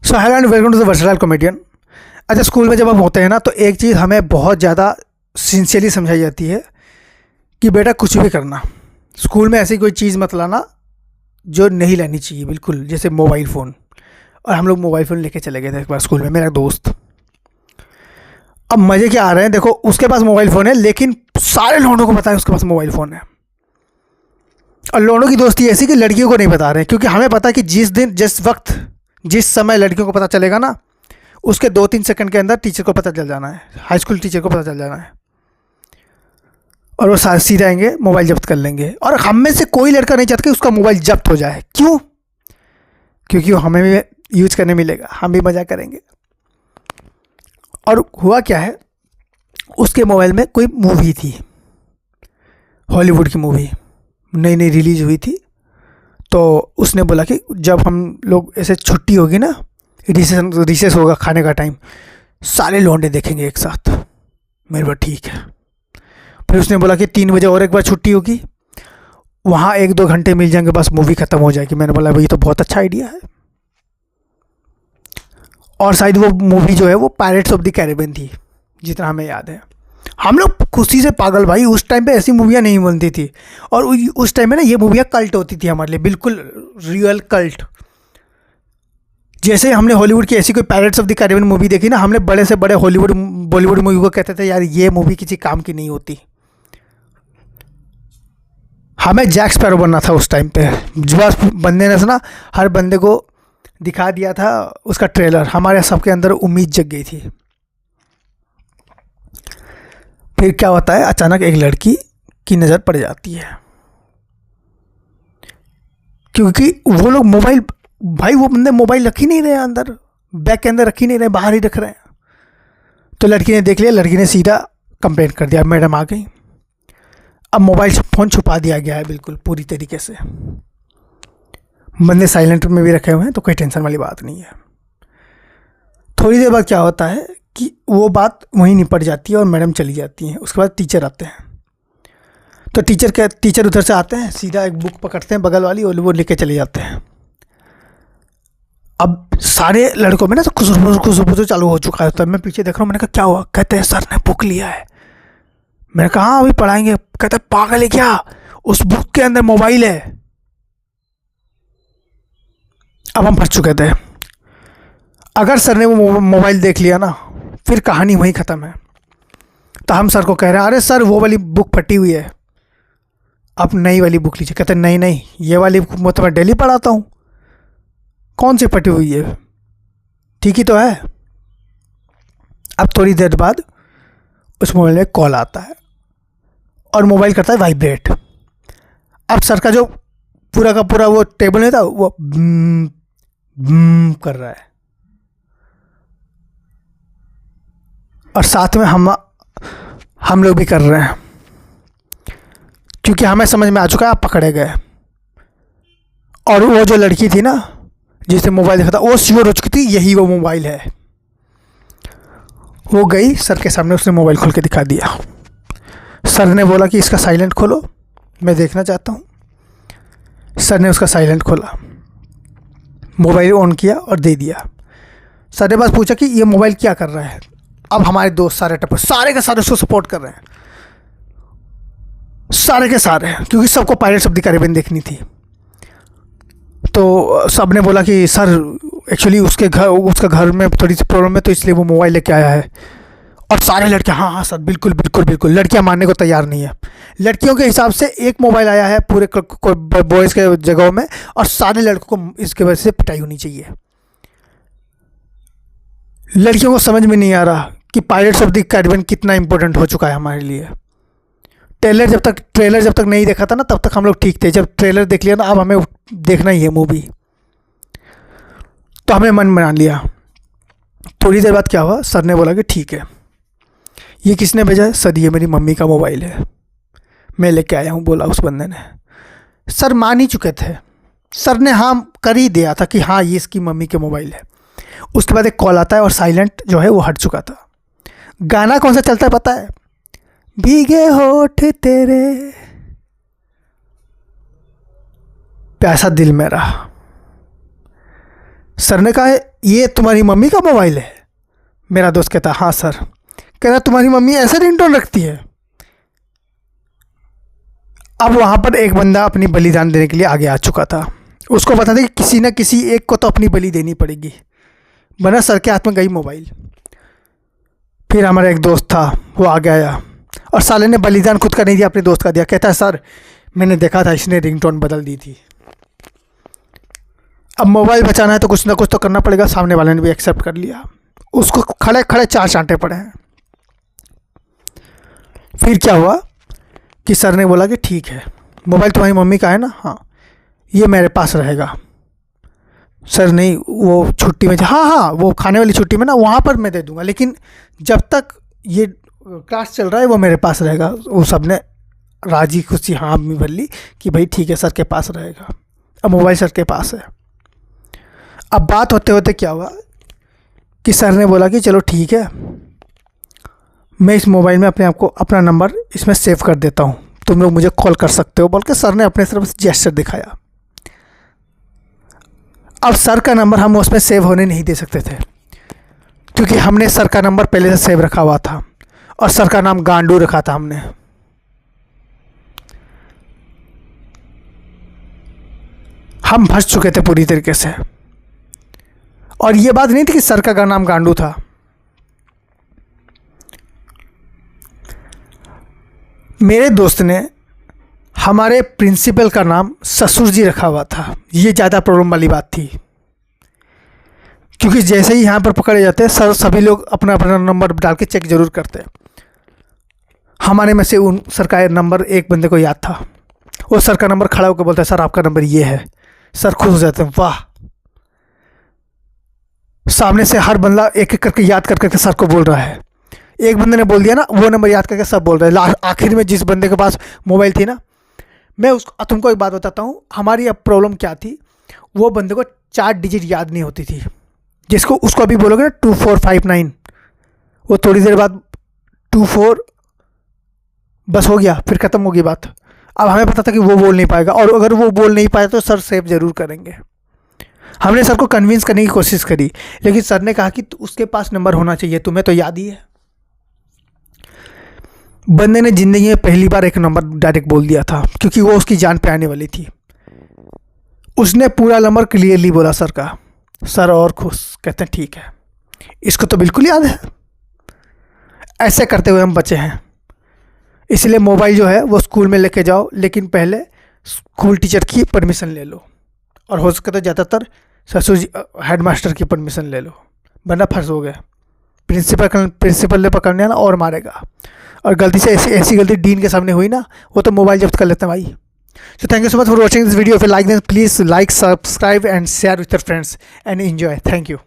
So hello and welcome to the versatile comedian. अच्छा, school में जब हम होते हैं ना तो एक चीज़ हमें बहुत ज़्यादा सिंसियरली समझाई जाती है कि बेटा कुछ भी करना, स्कूल में ऐसी कोई चीज़ मत लाना जो नहीं लेनी चाहिए बिल्कुल, जैसे मोबाइल फ़ोन। और हम लोग मोबाइल फ़ोन लेके चले गए थे एक बार स्कूल में, मेरा दोस्त। अब मज़े क्या आ रहे हैं, देखो उसके पास मोबाइल फ़ोन है लेकिन सारे लौंडों को पता है उसके पास मोबाइल फ़ोन है। और लौंडों की दोस्ती ऐसी कि लड़कियों को नहीं बता रहे हैं, क्योंकि हमें पता है कि जिस दिन जिस वक्त जिस समय लड़कियों को पता चलेगा ना, उसके 2-3 सेकंड के अंदर टीचर को पता चल जाना है, हाई स्कूल टीचर को पता चल जाना है, और वो सीधे आएंगे मोबाइल जब्त कर लेंगे। और हम में से कोई लड़का नहीं चाहता कि उसका मोबाइल जब्त हो जाए। क्यों? क्योंकि वो हमें भी यूज करने मिलेगा, हम भी मजा करेंगे। और हुआ क्या है, उसके मोबाइल में कोई मूवी थी, हॉलीवुड की मूवी नई नई रिलीज हुई थी। तो उसने बोला कि जब हम लोग ऐसे छुट्टी होगी ना, रिसेस होगा, खाने का टाइम, सारे लौंडे देखेंगे एक साथ। मेरे पास ठीक है। फिर उसने बोला कि 3 बजे और एक बार छुट्टी होगी, वहाँ 1-2 घंटे मिल जाएंगे, बस मूवी ख़त्म हो जाएगी। मैंने बोला भाई ये तो बहुत अच्छा आइडिया है। और शायद वो मूवी जो है वो पायरेट्स ऑफ द कैरिबियन थी, जितना हमें याद है। हम लोग खुशी से पागल भाई, उस टाइम पे ऐसी मूवियाँ नहीं बनती थी। और उस टाइम में ना ये मूवियाँ कल्ट होती थी हमारे लिए, बिल्कुल रियल कल्ट। जैसे हमने हॉलीवुड की ऐसी कोई pirates of the Caribbean movie देखी ना, हमने बड़े से बड़े हॉलीवुड बॉलीवुड मूवी को कहते थे यार ये मूवी किसी काम की नहीं होती। हमें जैक स्पैरो बनना था उस टाइम पे। बस बंदे ने ना हर बंदे को दिखा दिया था उसका ट्रेलर, हमारे सबके अंदर उम्मीद जग गई थी। फिर क्या होता है, अचानक एक लड़की की नज़र पड़ जाती है, क्योंकि वो लोग मोबाइल, भाई वो बंदे मोबाइल रख ही नहीं रहे अंदर, बैग के अंदर रख ही नहीं रहे, बाहर ही रख रहे हैं। तो लड़की ने देख लिया, लड़की ने सीधा कंप्लेंट कर दिया, मैडम आ गई। अब मोबाइल फ़ोन छुपा दिया गया है बिल्कुल पूरी तरीके से, बंदे साइलेंट में भी रखे हुए हैं, तो कोई टेंशन वाली बात नहीं है। थोड़ी देर बाद क्या होता है कि वो बात वहीं निपट जाती है और मैडम चली जाती हैं। उसके बाद टीचर आते हैं, तो टीचर उधर से आते हैं, सीधा एक बुक पकड़ते हैं बगल वाली और वो लेके चले जाते हैं। अब सारे लड़कों में ना तो खुशबू चालू हो चुका है। तब मैं पीछे देख रहा हूँ, मैंने कहा क्या हुआ? कहते हैं सर ने बुक लिया है। मैंने कहा हाँ अभी पढ़ाएंगे। कहते हैं पागल है क्या, उस बुक के अंदर मोबाइल है। अब हम फंस चुके थे। अगर सर ने वो मोबाइल देख लिया ना, फिर कहानी वहीं ख़त्म है। तो हम सर को कह रहे हैं अरे सर वो वाली बुक फटी हुई है, आप नई वाली बुक लीजिए। कहते हैं नहीं नहीं, ये वाली बुक तो मैं डेली पढ़ाता हूँ, कौन सी फटी हुई है, ठीक ही तो है। अब थोड़ी देर बाद उस मोबाइल में कॉल आता है और मोबाइल करता है वाइब्रेट। अब सर का जो पूरा का पूरा वो टेबल नहीं था, वो कर रहा है, और साथ में हम लोग भी कर रहे हैं, क्योंकि हमें समझ में आ चुका है आप पकड़े गए। और वो जो लड़की थी ना जिसे मोबाइल देखा था, वो श्योर हो चुकी थी यही वो मोबाइल है। वो गई सर के सामने, उसने मोबाइल खोल के दिखा दिया। सर ने बोला कि इसका साइलेंट खोलो, मैं देखना चाहता हूँ। सर ने उसका साइलेंट खोला, मोबाइल ऑन किया और दे दिया। सर ने बस पूछा कि ये मोबाइल क्या कर रहा है। अब हमारे दोस्त सारे सारे के सारे उसको सपोर्ट कर रहे हैं, सारे के सारे, क्योंकि सबको पायरेट्स ऑफ द कैरिबियन देखनी थी। तो सब ने बोला कि सर एक्चुअली उसका घर में थोड़ी सी प्रॉब्लम है, तो इसलिए वो मोबाइल लेके आया है। और सारे लड़के हाँ हाँ सर बिल्कुल बिल्कुल बिल्कुल। लड़कियां मानने को तैयार नहीं है। लड़कियों के हिसाब से एक मोबाइल आया है पूरे बॉयज़ के जगहों में, और सारे लड़कों को इसके वजह से पिटाई होनी चाहिए। लड़कियों को समझ में नहीं आ रहा कि पायरेट्स ऑफ द कैरिबियन कितना इंपॉर्टेंट हो चुका है हमारे लिए। ट्रेलर जब तक नहीं देखा था ना, तब तक हम लोग ठीक थे। जब ट्रेलर देख लिया ना, अब हमें देखना ही है मूवी, तो हमने मन बना लिया। थोड़ी देर बाद क्या हुआ, सर ने बोला कि ठीक है, ये किसने भेजा है? सर ये मेरी मम्मी का मोबाइल है, मैं लेके आया हूँ, बोला उस बंदे ने। सर मान ही चुके थे, सर ने हाँ कर ही दिया था कि हाँ ये इसकी मम्मी के मोबाइल है। उसके बाद एक कॉल आता है और साइलेंट जो है वो हट चुका था। गाना कौन सा चलता है पता है? भीगे होठ तेरे, प्यासा दिल मेरा। सर ने कहा ये तुम्हारी मम्मी का मोबाइल है? मेरा दोस्त कहता हाँ सर। कह रहा तुम्हारी मम्मी ऐसे रिंगटोन रखती है? अब वहाँ पर एक बंदा अपनी बलिदान देने के लिए आगे आ चुका था। उसको पता था कि किसी न किसी एक को तो अपनी बलि देनी पड़ेगी, वरना सर के हाथ में गई मोबाइल। फिर हमारा एक दोस्त था, वो आगे आया और साले ने बलिदान खुद का नहीं दिया, अपने दोस्त का दिया। कहता है सर मैंने देखा था इसने रिंगटोन बदल दी थी। अब मोबाइल बचाना है तो कुछ ना कुछ तो करना पड़ेगा। सामने वाले ने भी एक्सेप्ट कर लिया। उसको खड़े खड़े 4 चांटे पड़े हैं। फिर क्या हुआ कि सर ने बोला कि ठीक है, मोबाइल तुम्हारी मम्मी का है ना? हाँ, ये मेरे पास रहेगा। सर नहीं, वो छुट्टी में, हाँ हाँ वो खाने वाली छुट्टी में ना, वहाँ पर मैं दे दूँगा, लेकिन जब तक ये क्लास चल रहा है वो मेरे पास रहेगा। वो सब ने राजी खुशी हाँ भी भर ली कि भाई ठीक है सर के पास रहेगा। अब मोबाइल सर के पास है। अब बात होते होते क्या हुआ कि सर ने बोला कि चलो ठीक है, मैं इस मोबाइल में अपने आप को, अपना नंबर इसमें सेव कर देता हूँ, तुम लोग मुझे कॉल कर सकते हो, बोल के सर ने अपने तरफ जेस्चर दिखाया। अब सर का नंबर हम उसमें सेव होने नहीं दे सकते थे, क्योंकि हमने सर का नंबर पहले से सेव रखा हुआ था और सर का नाम गांडू रखा था हमने। हम फंस चुके थे पूरी तरीके से। और ये बात नहीं थी कि सर का नाम गांडू था। मेरे दोस्त ने हमारे प्रिंसिपल का नाम ससुर जी रखा हुआ था। ये ज़्यादा प्रॉब्लम वाली बात थी, क्योंकि जैसे ही यहाँ पर पकड़े जाते सर, सभी लोग अपना अपना नंबर डाल के चेक जरूर करते। हमारे में से उन सर का नंबर एक बंदे को याद था। वो सर का नंबर खड़ा होकर बोलता है सर आपका नंबर ये है। सर खुश हो जाते हैं, वाह। सामने से हर बंदा एक एक करके याद कर करके सर को बोल रहा है। एक बंदे ने बोल दिया ना, वो नंबर याद करके सब बोल रहे हैं। आखिर में जिस बंदे के पास मोबाइल थी ना, मैं उसको, तुमको एक बात बताता हूँ हमारी अब प्रॉब्लम क्या थी। वो बंदे को 4 डिजिट याद नहीं होती थी, जिसको उसको अभी बोलोगे ना 2459, वो थोड़ी देर बाद 24 बस हो गया, फिर ख़त्म होगी बात। अब हमें पता था कि वो बोल नहीं पाएगा, और अगर वो बोल नहीं पाए तो सर सेव ज़रूर करेंगे। हमने सर को कन्विंस करने की कोशिश करी, लेकिन सर ने कहा कि उसके पास नंबर होना चाहिए, तुम्हें तो याद ही है। बंदे ने ज़िंदगी में पहली बार एक नंबर डायरेक्ट बोल दिया था, क्योंकि वो उसकी जान पे आने वाली थी। उसने पूरा नंबर क्लियरली बोला सर का। सर और खुश, कहते हैं ठीक है, इसको तो बिल्कुल याद है। ऐसे करते हुए हम बचे हैं। इसलिए मोबाइल जो है वो स्कूल में लेके जाओ, लेकिन पहले स्कूल टीचर की परमिशन ले लो, और हो सके तो ज़्यादातर ससुर जी, हेड मास्टर की परमिशन ले लो, वरना फंस हो गए। प्रिंसिपल ने पकड़ने आना और मारेगा। और गलती से ऐसी गलती डीन के सामने हुई ना, वो तो मोबाइल जब्त कर लेते हैं भाई। So thank you so much for watching this video. If you like this, please like, subscribe and share with your friends and enjoy. Thank you.